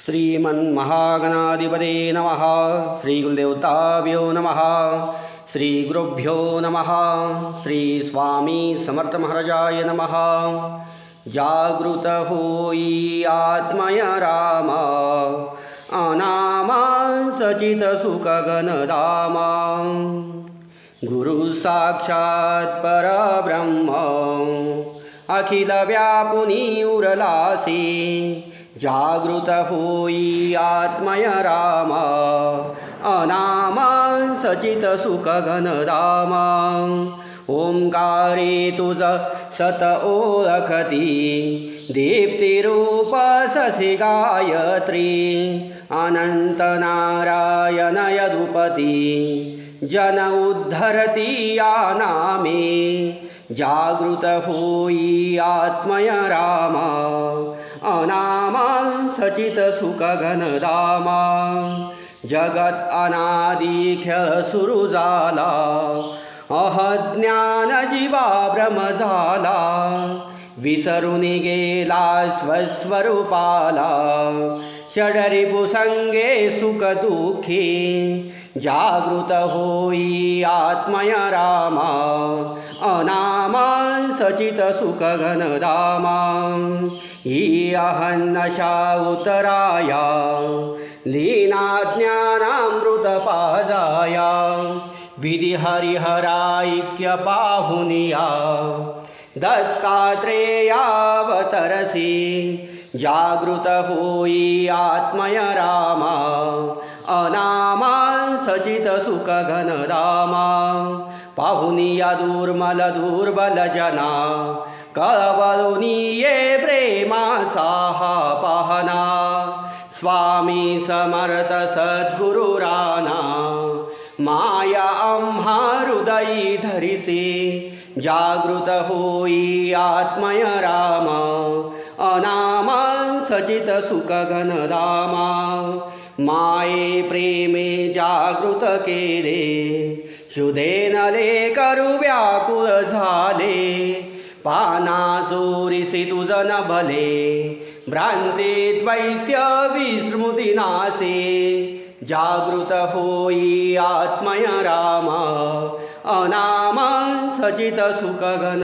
श्रीमन्महागणाधिपते नमः। श्रीगुरुदेवताभ्यो नमः। श्रीगुरुभ्यो नमः। श्री स्वामी समर्थ महाराजाय नमः। जागृत होई आत्मय राम, अनामा सचित सुख गणधाम। गुरु साक्षात् परब्रह्म, अखिल व्यापुनी उरलासी। जागृत होई आत्मय राम, अनामा सचित सुख घनधाम। ओंकारे तुझ सत ओळखती, दीप्तिरूप ससी गायत्री। अनंत नारायण यदुपती, जन उद्धरती या नामे। जागृत होई आत्मय राम, अनामा सचित सुख घनधाम। जगत अनादि खेळ सुरू झाला, अहज्ञान जीवा भ्रम झाला। विसरून गेला स्वस्वरूपाला, षडरिपु संगे सुख दुःखी। जागृत होई आत्मय राम, अनामा सचित सुख घनधाम। ही अहन्नशा उतराया, लीना ज्ञानामृत पाजाया। विधि हरिहराईक्य पाहुनिया, दत्तात्रेयावतरसी। जागृत होई आत्मय राम, अनामा सचित सुख घनधाम। पाहुनिया दुर्मल दुर्बल जना, कळवळूनी ये प्रेमाचा हा पाहना। स्वामी समर्थ सद्गुरु राणा, माया आम्हा हृदयी धरिसी। जागृत होई आत्मय राम, अनामा सचित सुख घनधाम। माये प्रेमे जागृत केले, शुद्धेन लेकरू व्याकुळ झाले। पाना चोरीसी तुझ न भले, भ्रांतीत वैत्य विस्मृती नासे। जागृत होई आत्मय राम, अनामा सचित सुख घन